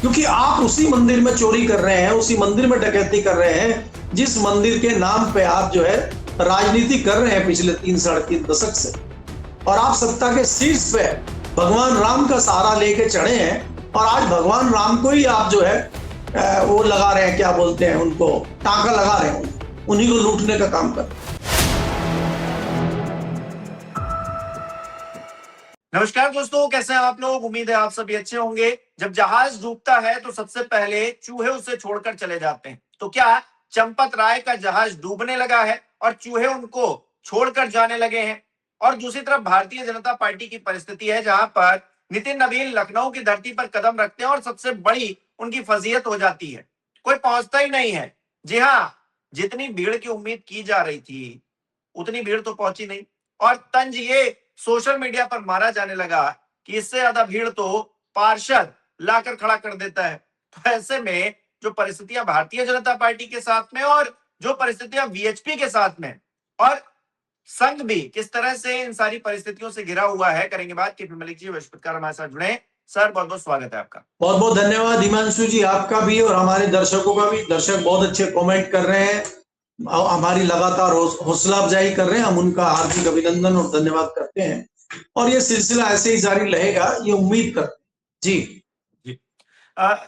क्योंकि आप उसी मंदिर में चोरी कर रहे हैं, उसी मंदिर में डकैती कर रहे हैं जिस मंदिर के नाम पे आप जो है राजनीति कर रहे हैं पिछले 3-3.5 दशक से। और आप सत्ता के शीर्ष पे भगवान राम का सहारा लेके चढ़े हैं और आज भगवान राम को ही आप जो है वो लगा रहे हैं, क्या बोलते हैं उनको, टांका लगा रहे हैं, उन्हीं को लूटने का काम कर रहे हैं। नमस्कार दोस्तों, कैसे हैं आप लोग। उम्मीद है आप सभी अच्छे होंगे। जब जहाज डूबता है तो सबसे पहले चूहे उसे छोड़कर चले जाते हैं। तो क्या चंपत राय का जहाज डूबने लगा है और चूहे उनको छोड़कर जाने लगे हैं। और दूसरी तरफ भारतीय जनता पार्टी की परिस्थिति है जहां पर नितिन नवीन लखनऊ की धरती पर कदम रखते हैं और सबसे बड़ी उनकी फजीयत हो जाती है, कोई पहुंचता ही नहीं है। जी हाँ, जितनी भीड़ की उम्मीद की जा रही थी उतनी भीड़ तो पहुंची नहीं। और तंज ये सोशल मीडिया पर मारा जाने लगा कि इससे ज्यादा भीड़ तो पार्षद लाकर खड़ा कर देता है। तो ऐसे में जो परिस्थितियां भारतीय जनता पार्टी के साथ में और जो परिस्थितियां वीएचपी के साथ में और संघ भी किस तरह से इन सारी परिस्थितियों से घिरा हुआ है, करेंगे बात। केपी मलिक जी बृहस्पतिवार हमारे साथ जुड़े। सर बहुत बहुत स्वागत है आपका। बहुत बहुत धन्यवाद हिमांशु जी, आपका भी और हमारे दर्शकों का भी। दर्शक बहुत अच्छे कमेंट कर रहे हैं, हमारी लगातार हौसला अफजाई कर रहे हैं, हम उनका हार्दिक अभिनंदन और धन्यवाद करते हैं। और ये सिलसिला ऐसे ही जारी रहेगा, ये उम्मीद करते हैं। जी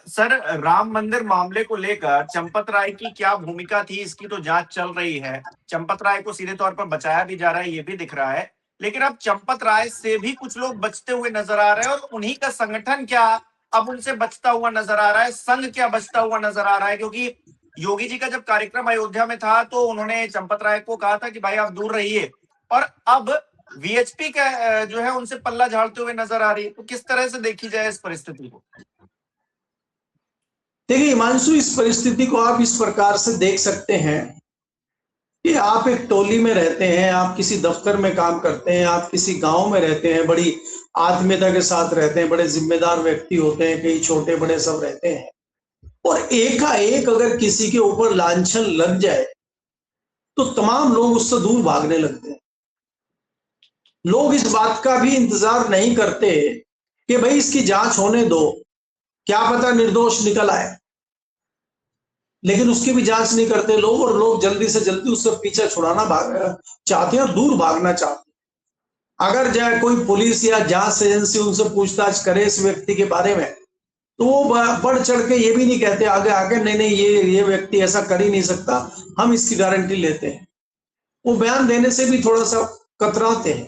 सर, राम मंदिर मामले को लेकर चंपत राय की क्या भूमिका थी, इसकी तो जांच चल रही है। चंपत राय को सीधे तौर पर बचाया भी जा रहा है, ये भी दिख रहा है। लेकिन अब चंपत राय से भी कुछ लोग बचते हुए नजर आ रहे हैं और उन्हीं का संगठन क्या अब उनसे बचता हुआ नजर आ रहा है, संघ क्या बचता हुआ नजर आ रहा है। क्योंकि योगी जी का जब कार्यक्रम अयोध्या में था तो उन्होंने चंपत राय को कहा था कि भाई आप दूर रहिए, और अब वीएचपी का जो है उनसे पल्ला झाड़ते हुए नजर आ रही है। तो किस तरह से देखी जाए इस परिस्थिति को। देखिए हिमांशु, इस परिस्थिति को आप इस प्रकार से देख सकते हैं कि आप एक टोली में रहते हैं, आप किसी दफ्तर में काम करते हैं, आप किसी गांव में रहते हैं, बड़ी आत्मीयता के साथ रहते हैं, बड़े जिम्मेदार व्यक्ति होते हैं, कई छोटे बड़े सब रहते हैं। और एकाएक अगर किसी के ऊपर लांछन लग जाए तो तमाम लोग उससे दूर भागने लगते हैं। लोग इस बात का भी इंतजार नहीं करते कि भाई इसकी जांच होने दो, क्या पता निर्दोष निकल आए, लेकिन उसकी भी जांच नहीं करते लोग। और लोग जल्दी से जल्दी उससे पीछे छुड़ाना चाहते हैं और दूर भागना चाहते हैं। अगर जाए कोई पुलिस या जांच एजेंसी उनसे पूछताछ करे इस व्यक्ति के बारे में, तो वो बढ़ चढ़ के ये भी नहीं कहते आगे आगे, नहीं नहीं ये व्यक्ति ऐसा कर ही नहीं सकता, हम इसकी गारंटी लेते हैं। वो बयान देने से भी थोड़ा सा कतराते हैं।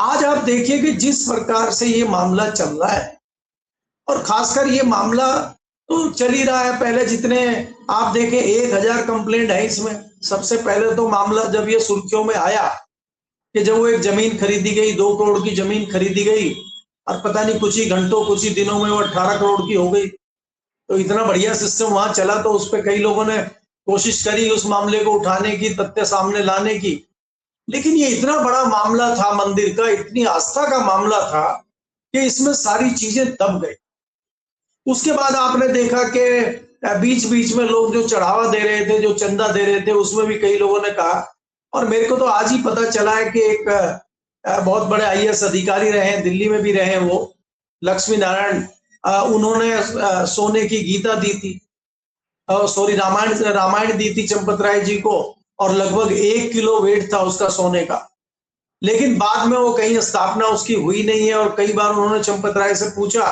आज आप देखिए कि जिस प्रकार से ये मामला चल रहा है, और खासकर ये मामला तो चल ही रहा है, पहले जितने आप देखें 1000 कंप्लेंट है इसमें। सबसे पहले तो मामला जब ये सुर्खियों में आया कि जब वो एक जमीन खरीदी गई, 2 करोड़ की जमीन खरीदी गई, और पता नहीं कुछ ही घंटों कुछ ही दिनों में वो 18 करोड़ की हो गई। तो इतना बढ़िया सिस्टम वहां चला, तो उस पर कई लोगों ने कोशिश करी उस मामले को उठाने की, तथ्य सामने लाने की। लेकिन ये इतना बड़ा मामला था मंदिर का, इतनी आस्था का मामला था कि इसमें सारी चीजें दब गई। उसके बाद आपने देखा कि बीच बीच में लोग जो चढ़ावा दे रहे थे, जो चंदा दे रहे थे, उसमें भी कई लोगों ने कहा, और मेरे को तो आज ही पता चला है कि एक बहुत बड़े आईएएस अधिकारी रहे हैं, दिल्ली में भी रहे हैं, वो लक्ष्मी नारायण, उन्होंने सोने की गीता दी थी, सॉरी रामायण दी थी चंपत राय जी को, और लगभग 1 किलो वेट था उसका सोने का। लेकिन बाद में वो कहीं स्थापना उसकी हुई नहीं है, और कई बार उन्होंने चंपत राय से पूछा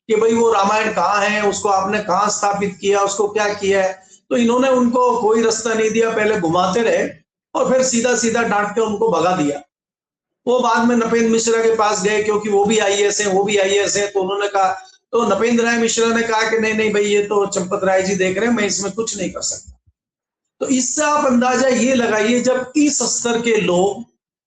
कि भाई वो रामायण कहाँ है, उसको आपने कहाँ स्थापित किया, उसको क्या किया है। तो इन्होंने उनको कोई रास्ता नहीं दिया, पहले घुमाते रहे और फिर सीधा सीधा डांट के उनको भगा दिया। वो बाद में नपेंद्र मिश्रा के पास गए, क्योंकि वो भी आईएएस हैं, वो भी आईएएस हैं, तो उन्होंने कहा, तो नपेंद्र राय मिश्रा ने कहा कि नहीं नहीं भाई ये तो चंपत राय जी देख रहे हैं, मैं इसमें कुछ नहीं कर सकता। तो इससे आप अंदाजा ये लगाइए, जब इस स्तर के लोग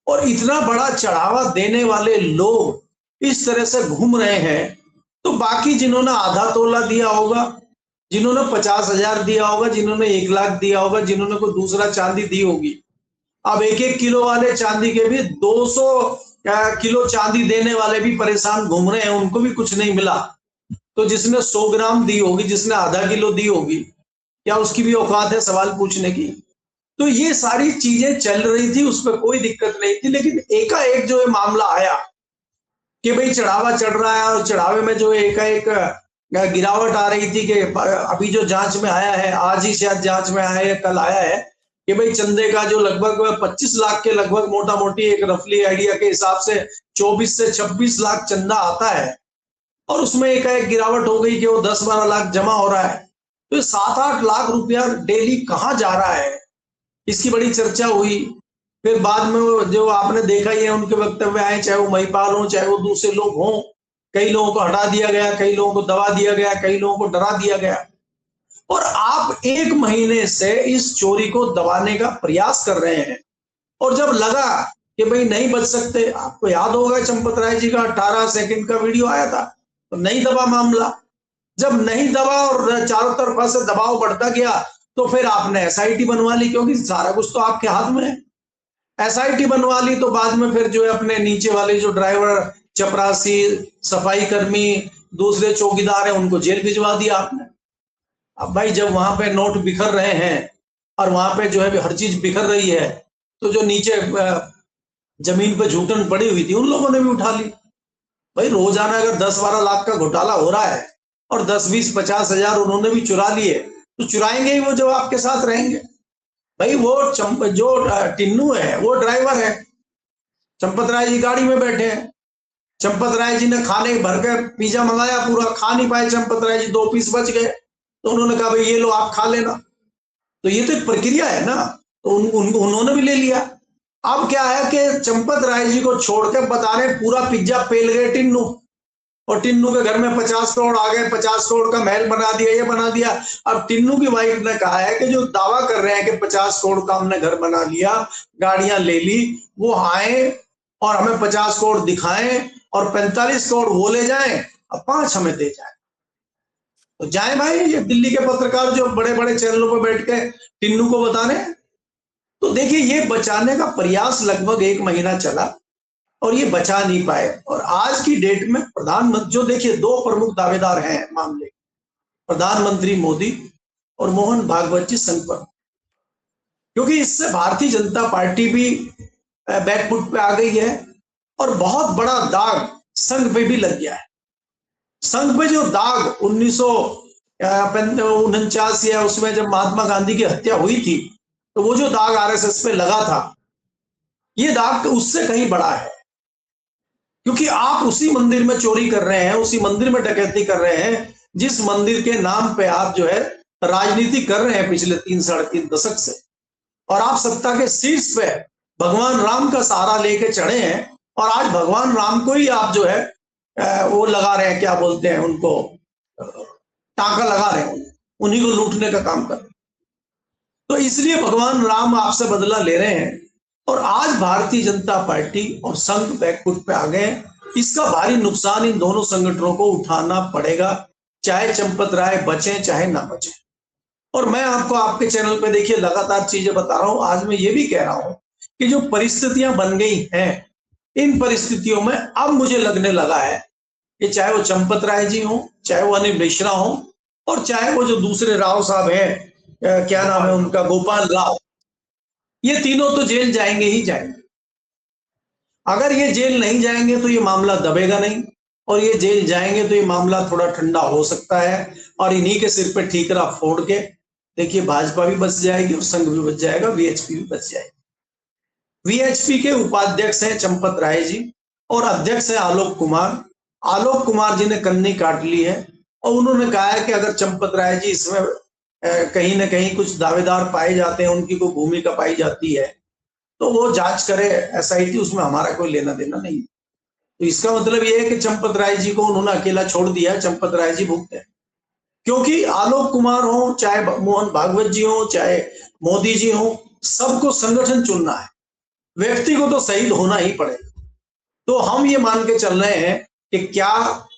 और इतना बड़ा चढ़ावा देने वाले लोग इस तरह से घूम रहे हैं, तो बाकी जिन्होंने आधा तोला दिया होगा, जिन्होंने 50,000 दिया होगा, जिन्होंने 1 लाख दिया होगा, जिन्होंने कोई दूसरा चांदी दी होगी, अब 1-1 किलो वाले चांदी के भी 200 किलो चांदी देने वाले भी परेशान घूम रहे हैं, उनको भी कुछ नहीं मिला। तो जिसने 100 ग्राम दी होगी, जिसने आधा किलो दी होगी, क्या उसकी भी औकात है सवाल पूछने की। तो ये सारी चीजें चल रही थी, उस पर कोई दिक्कत नहीं थी। लेकिन एकाएक जो है मामला आया कि भाई चढ़ावा चढ़ रहा है, और चढ़ावे में जो एकाएक गिरावट आ रही थी कि अभी जो जांच में आया है, आज ही शायद जांच में आया है, कल आया है कि भाई चंदे का जो लगभग 25 लाख के लगभग मोटा मोटी एक रफली आइडिया के हिसाब से 24 से 26 लाख चंदा आता है, और उसमें एक गिरावट हो गई कि वो 10-12 लाख जमा हो रहा है। तो ये 7-8 लाख रुपया डेली कहाँ जा रहा है, इसकी बड़ी चर्चा हुई। फिर बाद में जो आपने देखा ही है, उनके वक्तव्य आए, चाहे वो महिपाल हो चाहे वो दूसरे लोग हों, कई लोगों को हटा दिया गया, कई लोगों को दबा दिया गया, कई लोगों को डरा दिया गया। और आप 1 महीने से इस चोरी को दबाने का प्रयास कर रहे हैं, और जब लगा कि भाई नहीं बच सकते, आपको याद होगा चंपत राय जी का 18 सेकंड का वीडियो आया था, तो नहीं दबा मामला। जब नहीं दबा और चारों तरफ से दबाव बढ़ता गया, तो फिर आपने एसआईटी बनवा ली, क्योंकि सारा कुछ तो आपके हाथ में है। एसआईटी बनवा ली तो बाद में फिर जो है अपने नीचे वाले जो ड्राइवर, चपरासी, सफाई कर्मी, दूसरे चौकीदार है, उनको जेल भिजवा दिया आपने। अब भाई जब वहां पे नोट बिखर रहे हैं और वहां पे जो है हर चीज बिखर रही है, तो जो नीचे जमीन पे झूठन पड़ी हुई थी उन लोगों ने भी उठा ली। भाई रोजाना अगर 10-12 लाख का घोटाला हो रहा है और 10-20-50 हजार उन्होंने भी चुरा लिए, तो चुराएंगे ही वो जो आपके साथ रहेंगे। भाई वो जो टिन्नू है वो ड्राइवर है, चंपत राय जी गाड़ी में बैठे हैं। चंपत राय जी ने खाने भर के पिज्जा मंगाया, पूरा खा नहीं पाए चंपत राय जी, 2 पीस बच गए, तो उन्होंने कहा भाई ये लो आप खा लेना। तो ये तो एक प्रक्रिया है ना, तो उन्होंने भी ले लिया। अब क्या है कि चंपत राय जी को छोड़कर बता रहे पूरा पिज्जा पेल गए टिन्नू, और टिन्नू के घर में 50 करोड़ आ गए, 50 करोड़ का महल बना दिया, ये बना दिया। अब टिन्नू की वाइफ ने कहा है कि जो दावा कर रहे हैं कि 50 करोड़ का हमने घर बना लिया, गाड़ियां ले ली, वो आए और हमें 50 करोड़ दिखाएं और 45 करोड़ वो ले जाएं और 5 हमें दे जाए। तो जाए भाई, ये दिल्ली के पत्रकार जो बड़े बड़े चैनलों पर बैठ के टिन्नू को बताने। तो देखिए, ये बचाने का प्रयास लगभग 1 महीना चला और ये बचा नहीं पाए। और आज की डेट में प्रधानमंत्री, जो देखिए 2 प्रमुख दावेदार हैं मामले, प्रधानमंत्री मोदी और मोहन भागवत जी संघ, क्योंकि इससे भारतीय जनता पार्टी भी बैकफुट पे आ गई है और बहुत बड़ा दाग संघ पे भी लग गया है। संघ पे जो दाग 1949 या उसमें जब महात्मा गांधी की हत्या हुई थी, तो वो जो दाग आरएसएस पे लगा था, ये दाग उससे कहीं बड़ा है। क्योंकि आप उसी मंदिर में चोरी कर रहे हैं, उसी मंदिर में डकैती कर रहे हैं, जिस मंदिर के नाम पे आप जो है राजनीति कर रहे हैं पिछले 3-3.5 दशक से, और आप सत्ता के शीर्ष पे भगवान राम का सहारा लेके चढ़े हैं, और आज भगवान राम को ही आप जो है वो लगा रहे हैं, क्या बोलते हैं उनको, टांका लगा रहे हैं, उन्हीं को लूटने का काम कर रहे हैं। तो इसलिए भगवान राम आपसे बदला ले रहे हैं, और आज भारतीय जनता पार्टी और संघ बैकफुट पे आ गए। इसका भारी नुकसान इन दोनों संगठनों को उठाना पड़ेगा, चाहे चंपत राय बचे चाहे ना बचे। और मैं आपको आपके चैनल पे देखिए लगातार चीजें बता रहा हूं। आज मैं ये भी कह रहा हूं कि जो परिस्थितियां बन गई हैं, इन परिस्थितियों में अब मुझे लगने लगा है कि चाहे वो चंपत राय जी हो, चाहे वो अनिल मिश्रा हो, और चाहे वो जो दूसरे राव साहब हैं, क्या नाम है उनका, गोपाल राव, ये तीनों तो जेल जाएंगे ही जाएंगे। अगर ये जेल नहीं जाएंगे तो ये मामला दबेगा नहीं, और ये जेल जाएंगे तो ये मामला थोड़ा ठंडा हो सकता है, और इन्हीं के सिर पे ठीकरा फोड़ के देखिए भाजपा भी बच जाएगी और संघ भी बच जाएगा, वीएचपी भी बच जाएगी। वीएचपी के उपाध्यक्ष हैं चंपत राय जी और अध्यक्ष है आलोक कुमार। आलोक कुमार जी ने कन्नी काट ली है, और उन्होंने कहा है कि अगर चंपत राय जी इसमें कहीं ना कहीं कुछ दावेदार पाए जाते हैं, उनकी कोई भूमिका पाई जाती है, तो वो जांच करे एसआईटी, उसमें हमारा कोई लेना देना नहीं। तो इसका मतलब ये है कि चंपत राय जी को उन्होंने अकेला छोड़ दिया, चंपत राय जी भुगते हैं। क्योंकि आलोक कुमार हो, चाहे मोहन भागवत जी हो, चाहे मोदी जी हो, सबको संगठन चुनना है, व्यक्ति को तो शहीद होना ही पड़ेगा। तो हम ये मान के चल रहे हैं कि क्या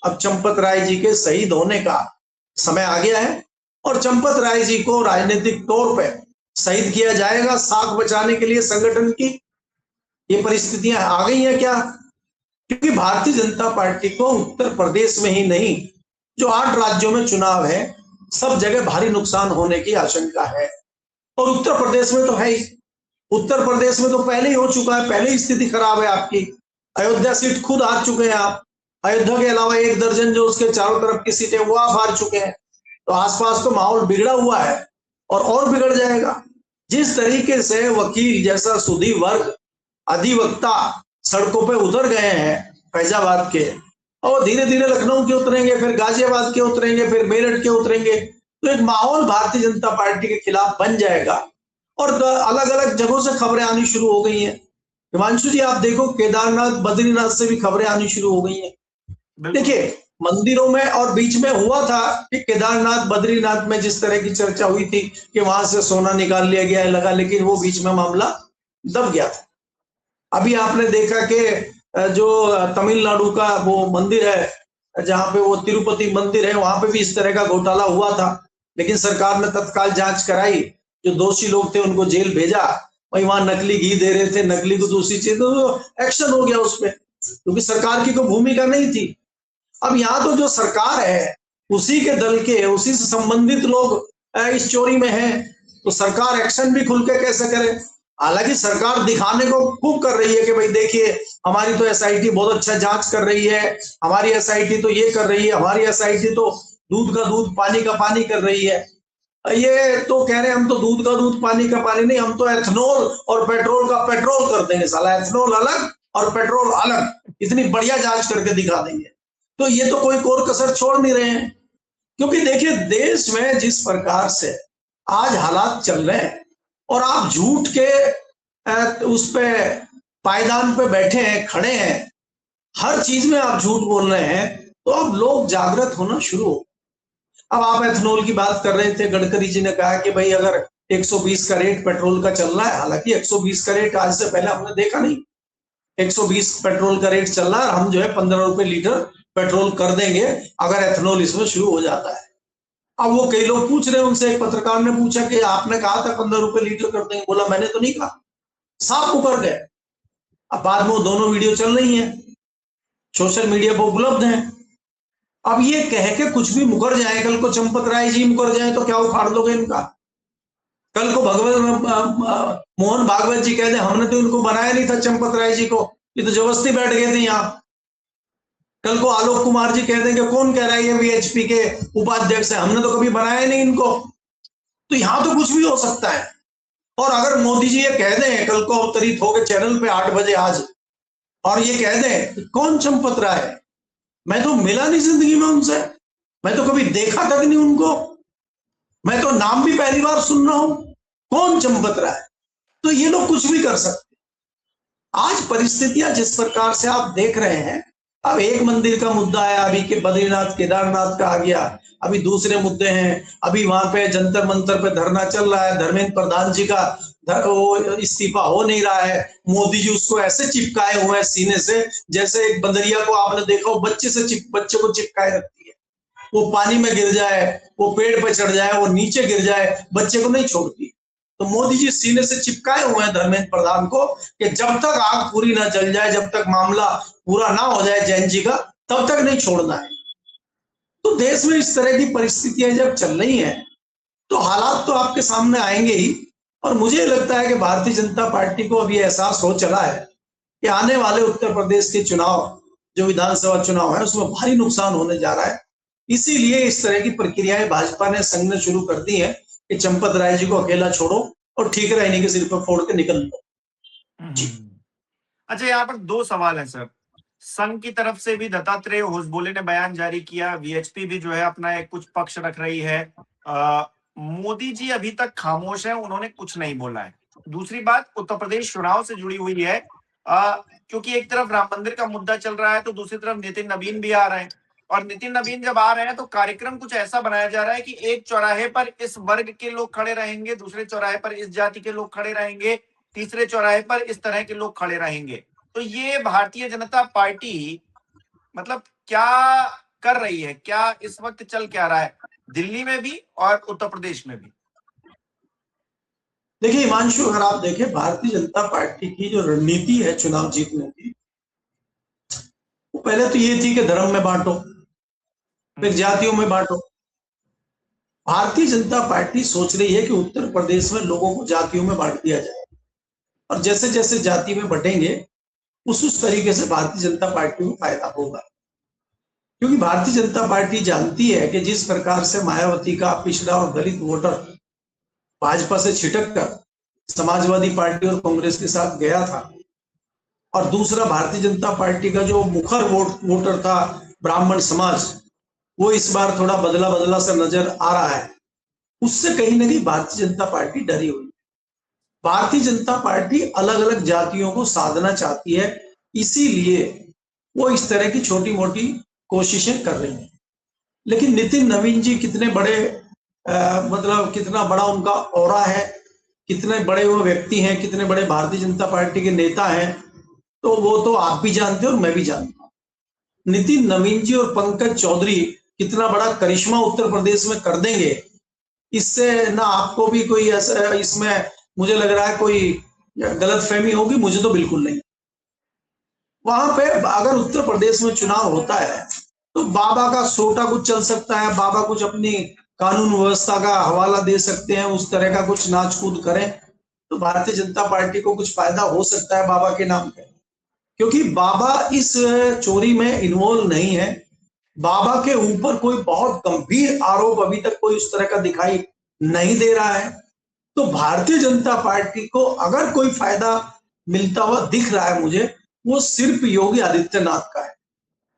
अब चंपत राय जी के शहीद होने का समय आ गया है, और चंपत राय जी को राजनीतिक तौर पर शहीद किया जाएगा साख बचाने के लिए संगठन की। ये परिस्थितियां आ गई हैं क्या? क्योंकि भारतीय जनता पार्टी को उत्तर प्रदेश में ही नहीं, जो 8 राज्यों में चुनाव है, सब जगह भारी नुकसान होने की आशंका है। और उत्तर प्रदेश में तो है ही, उत्तर प्रदेश में तो पहले ही हो चुका है, पहले ही स्थिति खराब है आपकी। अयोध्या सीट खुद हार चुके हैं आप, अयोध्या के अलावा 1 दर्जन जो उसके चारों तरफ की सीटें वो आप हार चुके हैं। तो आसपास तो माहौल बिगड़ा हुआ है और बिगड़ जाएगा। जिस तरीके से वकील जैसा सुधी वर्ग, अधिवक्ता सड़कों पे उतर गए हैं फैजाबाद के, और धीरे धीरे लखनऊ के उतरेंगे, फिर गाजियाबाद के उतरेंगे, फिर मेरठ के उतरेंगे, तो एक माहौल भारतीय जनता पार्टी के खिलाफ बन जाएगा और अलग अलग जगहों से खबरें आनी शुरू हो गई हैं। हिमांशु जी, आप देखो केदारनाथ बद्रीनाथ से भी खबरें आनी शुरू हो गई हैं। देखिए, मंदिरों में और बीच में हुआ था कि केदारनाथ बद्रीनाथ में जिस तरह की चर्चा हुई थी कि वहां से सोना निकाल लिया गया है लगा, लेकिन वो बीच में मामला दब गया था। अभी आपने देखा कि जो तमिलनाडु का वो मंदिर है जहां पे वो तिरुपति मंदिर है, वहां पे भी इस तरह का घोटाला हुआ था, लेकिन सरकार ने तत्काल जांच कराई, जो दोषी लोग थे उनको जेल भेजा। वही वहां नकली घी दे रहे थे, नकली को दूसरी चीज, तो एक्शन हो गया उसमें, क्योंकि सरकार की कोई भूमिका नहीं थी। अब यहाँ तो जो सरकार है उसी के दल के, उसी से संबंधित लोग इस चोरी में हैं, तो सरकार एक्शन भी खुल के कैसे करे। हालांकि सरकार दिखाने को खूब कर रही है कि भाई देखिए हमारी तो एसआईटी बहुत अच्छा जांच कर रही है, हमारी एसआईटी तो ये कर रही है, हमारी एसआईटी तो दूध का दूध पानी का पानी कर रही है। ये तो कह रहे हैं हम तो दूध का दूध पानी का पानी नहीं, हम तो एथनॉल और पेट्रोल का पेट्रोल कर देंगे, साला एथनॉल अलग और पेट्रोल अलग, इतनी बढ़िया जांच करके दिखा देंगे। तो ये तो कोई कोर कसर छोड़ नहीं रहे हैं, क्योंकि देखिए देश में जिस प्रकार से आज हालात चल रहे हैं और आप झूठ के उस पे पायदान पे बैठे हैं, खड़े हैं, हर चीज में आप झूठ बोल रहे हैं, तो अब लोग जागृत होना शुरू हो। अब आप एथनॉल की बात कर रहे थे, गडकरी जी ने कहा कि भाई अगर 120 का रेट पेट्रोल का चल रहा है, हालांकि 120 का रेट आज से पहले हमने देखा नहीं, 120 पेट्रोल का रेट चल रहा है, हम जो है 15 रुपए लीटर पेट्रोल कर देंगे अगर एथनॉल इसमें शुरू हो जाता है। अब वो कई लोग पूछ रहे हैं, उनसे एक पत्रकार ने पूछा कि आपने कहा था 15 रुपए लीटर कर देंगे, बोला मैंने तो नहीं कहा, साफ मुकर गए। अब बाद में वो दोनों वीडियो चल रही हैं, सोशल मीडिया पर उपलब्ध हैं। अब ये कह के कुछ भी मुकर जाए, कल को चंपत राय जी मुकर जाए तो क्या उखाड़ दोगे इनका? कल को मोहन भागवत जी कह दे हमने तो इनको बनाया नहीं था चंपत राय जी को, ये तो जबरदस्ती बैठ गए थे यहाँ। कल को आलोक कुमार जी कह देंगे कौन कह रहा है ये वीएचपी के उपाध्यक्ष है, हमने तो कभी बनाया नहीं इनको। तो यहां तो कुछ भी हो सकता है। और अगर मोदी जी ये कह दें कल को अवतरित होकर चैनल पे 8 बजे आज, और ये कह दें कौन चंपत राय है, मैं तो मिला नहीं जिंदगी में उनसे, मैं तो कभी देखा तक नहीं उनको, मैं तो नाम भी पहली बार सुन रहा हूं, कौन चंपत राय। तो ये लोग कुछ भी कर सकते। आज परिस्थितियां जिस प्रकार से आप देख रहे हैं, अब एक मंदिर का मुद्दा है, अभी के बद्रीनाथ केदारनाथ का आ गया, अभी दूसरे मुद्दे हैं, अभी वहां पे जंतर मंतर पे धरना चल रहा है, धर्मेंद्र प्रधान जी का वो इस्तीफा हो नहीं रहा है, मोदी जी उसको ऐसे चिपकाए हुए हैं सीने से, जैसे एक बंदरिया को आपने देखा हो बच्चे को चिपकाए रखती है, वो पानी में गिर जाए, वो पेड़ पे चढ़ जाए, वो नीचे गिर जाए, बच्चे को नहीं छोड़ती। तो मोदी जी सीने से चिपकाए हुए हैं धर्मेंद्र प्रधान को कि जब तक आग पूरी ना जल जाए, जब तक मामला पूरा ना हो जाए जैन जी का, तब तक नहीं छोड़ना है। तो देश में इस तरह की परिस्थितियां जब चल रही हैं, तो हालात तो आपके सामने आएंगे ही। और मुझे लगता है कि भारतीय जनता पार्टी को अभी एहसास हो चला है कि आने वाले उत्तर प्रदेश के चुनाव, जो विधानसभा चुनाव है, उसमें भारी नुकसान होने जा रहा है। इसीलिए इस तरह की प्रक्रियाएं भाजपा ने संघ ने शुरू कर दी है कि चंपत राय जी को अकेला छोड़ो और ठीक रहने के सिर पर फोड़ के निकल लो। अच्छा, यहाँ पर 2 सवाल है सर। संघ की तरफ से भी दत्तात्रेय होसबोले ने बयान जारी किया, वीएचपी भी जो है अपना एक कुछ पक्ष रख रही है। मोदी जी अभी तक खामोश है, उन्होंने कुछ नहीं बोला है। दूसरी बात उत्तर प्रदेश चुनाव से जुड़ी हुई है, क्योंकि एक तरफ राम मंदिर का मुद्दा चल रहा है तो दूसरी तरफ नितिन नवीन भी आ रहे हैं, और नितिन नवीन जब आ रहे हैं तो कार्यक्रम कुछ ऐसा बनाया जा रहा है कि एक चौराहे पर इस वर्ग के लोग खड़े रहेंगे, दूसरे चौराहे पर इस जाति के लोग खड़े रहेंगे, तीसरे चौराहे पर इस तरह के लोग खड़े रहेंगे। तो ये भारतीय जनता पार्टी मतलब क्या कर रही है, क्या इस वक्त चल क्या रहा है दिल्ली में भी और उत्तर प्रदेश में भी? देखिए हिमांशु, अगर आप देखें भारतीय जनता पार्टी की जो रणनीति है चुनाव जीतने की, वो पहले तो ये थी कि धर्म में बांटो, फिर जातियों में बांटो। भारतीय जनता पार्टी सोच रही है कि उत्तर प्रदेश में लोगों को जातियों में बांट दिया जाए, और जैसे जैसे जाति में बटेंगे उस तरीके से भारतीय जनता पार्टी को फायदा होगा। क्योंकि भारतीय जनता पार्टी जानती है कि जिस प्रकार से मायावती का पिछड़ा और दलित वोटर भाजपा से छिटक कर समाजवादी पार्टी और कांग्रेस के साथ गया था, और दूसरा भारतीय जनता पार्टी का जो मुखर वोटर था ब्राह्मण समाज, वो इस बार थोड़ा बदला बदला सा नजर आ रहा है। उससे कहीं ना कहीं भारतीय जनता पार्टी डरी हुई है। भारतीय जनता पार्टी अलग अलग जातियों को साधना चाहती है, इसीलिए वो इस तरह की छोटी मोटी कोशिशें कर रही है। लेकिन नितिन नवीन जी कितने बड़े मतलब कितना बड़ा उनका ऑरा है, कितने बड़े वो व्यक्ति हैं, कितने बड़े भारतीय जनता पार्टी के नेता हैं, तो वो तो आप भी जानते हो और मैं भी जानता हूं। नितिन नवीन जी और पंकज चौधरी कितना बड़ा करिश्मा उत्तर प्रदेश में कर देंगे, इससे ना आपको भी कोई ऐसा इसमें मुझे लग रहा है कोई गलतफहमी होगी, मुझे तो बिल्कुल नहीं। वहां पे अगर उत्तर प्रदेश में चुनाव होता है तो बाबा का सोटा कुछ चल सकता है, बाबा कुछ अपनी कानून व्यवस्था का हवाला दे सकते हैं, उस तरह का कुछ नाच कूद करें तो भारतीय जनता पार्टी को कुछ फायदा हो सकता है बाबा के नाम पे, क्योंकि बाबा इस चोरी में इन्वॉल्व नहीं है। बाबा के ऊपर कोई बहुत गंभीर आरोप अभी तक कोई उस तरह का दिखाई नहीं दे रहा है। तो भारतीय जनता पार्टी को अगर कोई फायदा मिलता हुआ दिख रहा है मुझे, वो सिर्फ योगी आदित्यनाथ का है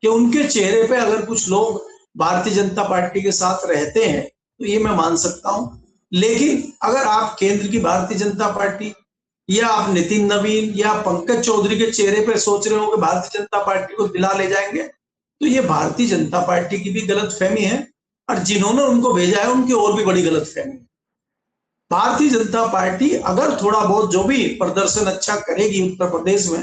कि उनके चेहरे पे अगर कुछ लोग भारतीय जनता पार्टी के साथ रहते हैं तो ये मैं मान सकता हूं। लेकिन अगर आप केंद्र की भारतीय जनता पार्टी या आप नितिन नवीन या पंकज चौधरी के चेहरे पे सोच रहे हो कि भारतीय जनता पार्टी को दिला ले जाएंगे, तो ये भारतीय जनता पार्टी की भी गलतफहमी है, और जिन्होंने उनको भेजा है उनकी और भी बड़ी गलतफहमी है। भारतीय जनता पार्टी अगर थोड़ा बहुत जो भी प्रदर्शन अच्छा करेगी उत्तर प्रदेश में,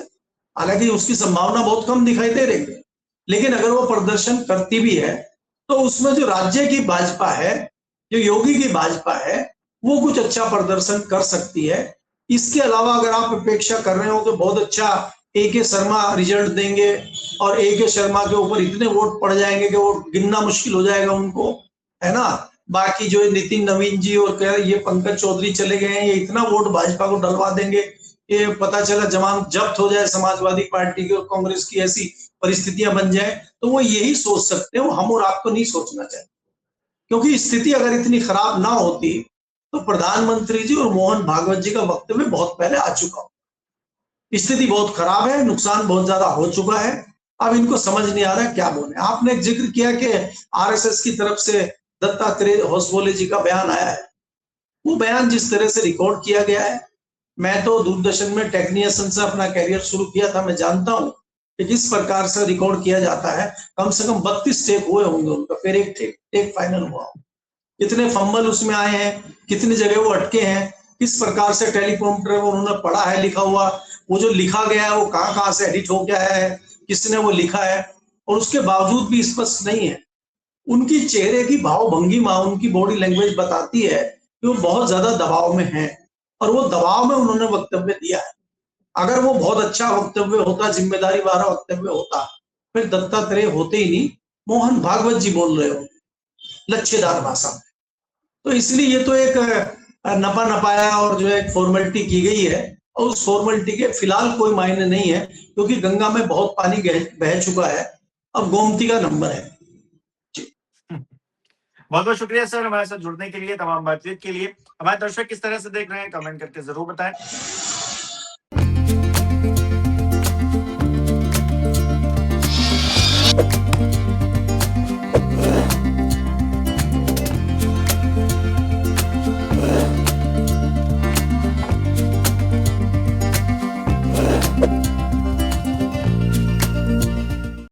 हालांकि उसकी संभावना बहुत कम दिखाई दे रही है, लेकिन अगर वो प्रदर्शन करती भी है तो उसमें जो राज्य की भाजपा है, जो योगी की भाजपा है, वो कुछ अच्छा प्रदर्शन कर सकती है। इसके अलावा अगर आप अपेक्षा कर रहे हो कि बहुत अच्छा ए.के. शर्मा रिजल्ट देंगे और ए.के. शर्मा के ऊपर इतने वोट पड़ जाएंगे कि वो गिनना मुश्किल हो जाएगा उनको, है ना। बाकी जो नितिन नवीन जी और ये पंकज चौधरी चले गए हैं, ये इतना वोट भाजपा को डलवा देंगे, ये पता चला जमानत जब्त हो जाए समाजवादी पार्टी की और कांग्रेस की, ऐसी परिस्थितियां बन जाए, तो वो यही सोच सकते हो, हम और आपको नहीं सोचना चाहिए। क्योंकि स्थिति अगर इतनी खराब ना होती तो प्रधानमंत्री जी और मोहन भागवत जी का वक्तव्य बहुत पहले आ चुका हो। स्थिति बहुत खराब है, नुकसान बहुत ज्यादा हो चुका है, अब इनको समझ नहीं आ रहा है क्या बोले। आपने एक जिक्र किया कि आरएसएस की तरफ से दत्तात्रेय होसबोले जी का बयान आया है, वो बयान जिस तरह से रिकॉर्ड किया गया है, मैं तो दूरदर्शन में टेक्नीशियन से अपना कैरियर शुरू किया था, मैं जानता हूं कि किस प्रकार से रिकॉर्ड किया जाता है। कम से कम 32 टेक हुए होंगे उनका, फिर एक टेक फाइनल हुआ। कितने फंबल उसमें आए हैं, कितनी जगह वो अटके हैं, किस प्रकार से टेलीप्रॉम्प्टर उन्होंने पढ़ा है, लिखा हुआ, वो जो लिखा गया है वो कहाँ से एडिट हो गया है, किसने वो लिखा है, और उसके बावजूद भी स्पष्ट नहीं है। उनकी चेहरे की भाव भंगिमा, उनकी बॉडी लैंग्वेज बताती है कि वो बहुत ज्यादा दबाव में है, और वो दबाव में उन्होंने वक्तव्य दिया है। अगर वो बहुत अच्छा वक्तव्य होता, जिम्मेदारी वाला वक्तव्य होता, फिर दत्तात्रेय होते ही नहीं, मोहन भागवत जी बोल रहे हो लच्छेदार भाषा में। तो इसलिए ये तो एक नपा नपाया और जो है फॉर्मेलिटी की गई है, और उस फॉर्मेलिटी के फिलहाल कोई मायने नहीं है, क्योंकि गंगा में बहुत पानी बह चुका है, अब गोमती का नंबर है। बहुत बहुत शुक्रिया सर हमारे साथ जुड़ने के लिए, तमाम बातचीत के लिए। हमारे दर्शक किस तरह से देख रहे हैं कमेंट करके जरूर बताएं।